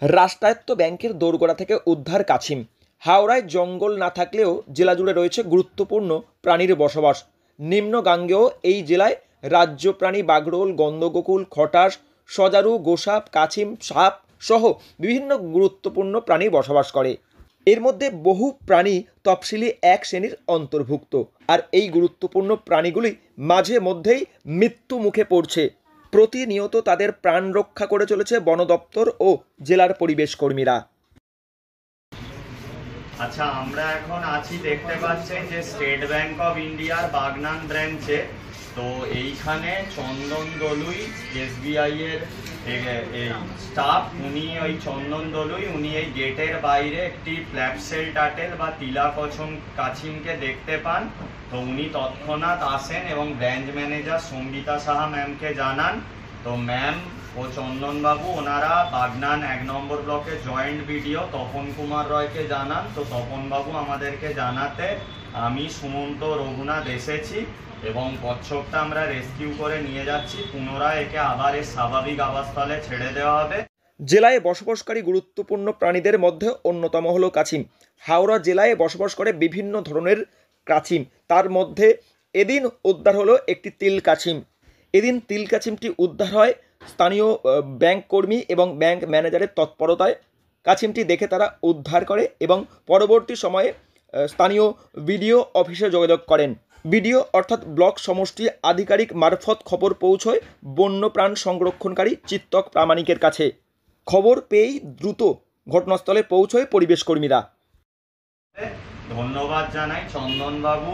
রাষ্ট্রায়ত্ত ব্যাংকের দোরগোড়া থেকে উদ্ধার কাছিম। হাওড়ায় জঙ্গল না থাকলেও জেলা জুড়ে রয়েছে গুরুত্বপূর্ণ প্রাণীর বসবাস। নিম্ন গাঙ্গেয় এই জেলায় রাজ্য প্রাণী বাগরোল, গন্ধগোকুল, খটাস, সজারু, গোসাপ, কাছিম, সাপ সহ বিভিন্ন গুরুত্বপূর্ণ প্রাণী বসবাস করে। এর মধ্যে বহু প্রাণী তফসিলি এক শ্রেণীর অন্তর্ভুক্ত, আর এই গুরুত্বপূর্ণ প্রাণীগুলি মাঝে মধ্যেই মৃত্যু মুখে পড়ছে। প্রতিনিয়ত তাদের প্রাণ রক্ষা করে চলেছে বন দপ্তর ও জেলার পরিবেশ কর্মীরা। আচ্ছা, আমরা এখন আছি, দেখতে পাচ্ছেন যে স্টেট ব্যাংক অফ ইন্ডিয়ার বাগনান ব্রাঞ্চে। তো এইখানে চন্দন দলুই এসবিআই এর স্টাফ, উনি ওই চন্দন দলুই উনি এই গেটের বাইরে একটি ফ্ল্যাপসেল টাটেল বা তিলাকছম কাছিমকে দেখতে পান। তো উনি তৎক্ষণাৎ আসেন এবং ব্রাঞ্চ ম্যানেজার সঙ্গীতা সাহা ম্যামকে জানান। তো ম্যাম ও চন্দনবাবু ওনারা বাগনান 1 নম্বর ব্লকের জয়েন্ট বিডিও তপন কুমার রয়কে জানান। তো তপনবাবু আমাদেরকে জানাতে আমি সুমন্ত রঘুনাথ এসেছি এবং কচ্ছপটা আমরা রেস্কিউ করে নিয়ে যাচ্ছি। পুনরায় একে আবার এর স্বাভাবিক আবাসস্থলে ছেড়ে দেওয়া হবে। জেলায় বসবাসকারী গুরুত্বপূর্ণ প্রাণীদের মধ্যে অন্যতম হলো কাছিম। হাওড়া জেলায় বসবাস করে বিভিন্ন ধরনের কাছিম, তার মধ্যে এদিন উদ্ধার হলো একটি তিল কাছিম। এদিন তিল কাছিমটি উদ্ধার হয় স্থানীয় ব্যাংক কর্মী এবং ব্যাংক ম্যানেজারের তৎপরতায়। কাছিমটি দেখে তারা উদ্ধার করে এবং পরবর্তী সময়ে স্থানীয় বিডিও অফিসে যোগাযোগ করেন। বিডিও অর্থাৎ ব্লক সমষ্টি আধিকারিক মারফত খবর পৌঁছয় বন্যপ্রাণ সংরক্ষণকারী চিত্তক প্রামাণিকের কাছে। খবর পেয়েই দ্রুত ঘটনাস্থলে পৌঁছয় পরিবেশ কর্মীরা। ধন্যবাদ জানাই চন্দনবাবু,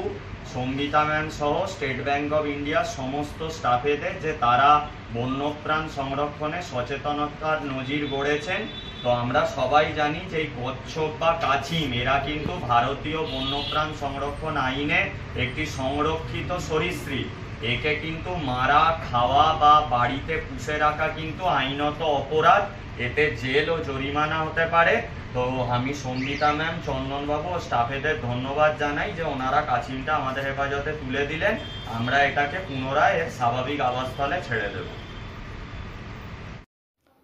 সঙ্গীতা ম্যাম সহ স্টেট ব্যাংক অফ ইন্ডিয়ার সমস্ত স্টাফেদের, যে তারা বন্যপ্রাণ সংরক্ষণে সচেতনতার নজির গড়েছেন। তো আমরা সবাই জানি যে এই কচ্ছপ বা কাছিম এরা কিন্তু ভারতীয় বন্যপ্রাণ সংরক্ষণ আইনে একটি সংরক্ষিত সরীসৃপ। একে কিন্তু মারা, খাওয়া বা বাড়িতে পুষে রাখা কিন্তু আইনত অপরাধ, এতে জেল ও জরিমানা হতে পারে। তো আমি সঙ্গীতা ম্যাম, চন্দনবাবু ও স্টাফেদের ধন্যবাদ জানাই যে ওনারা কাছিমটা আমাদের হেফাজতে তুলে দিলেন। আমরা এটাকে পুনরায় এর স্বাভাবিক আবাসস্থলে ছেড়ে দেব।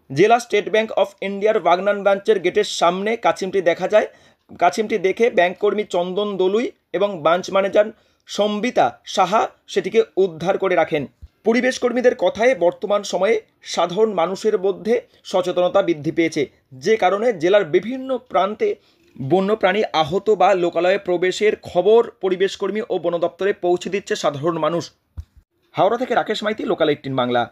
জেলা স্টেট ব্যাংক অফ ইন্ডিয়ার বাগনান ব্রাঞ্চের গেটের সামনে কাছিমটি দেখা যায়। কাছিমটি দেখে ব্যাংক কর্মী চন্দন দলুই এবং ব্রাঞ্চ ম্যানেজার সম্বিতা সাহা সেটিকে উদ্ধার করে রাখেন। পরিবেশ কর্মীদের কথায় বর্তমান সময়ে সাধারণ মানুষের মধ্যে সচেতনতা বৃদ্ধি পেয়েছে, যে কারণে জেলার বিভিন্ন প্রান্তে বন্যপ্রাণী আহত বা লোকালয়ে প্রবেশের খবর পরিবেশ কর্মী ও বন দপ্তরে পৌঁছে দিচ্ছে সাধারণ মানুষ। হাওড়া থেকে রাকেশ মাইতি, লোকাল 18 বাংলা।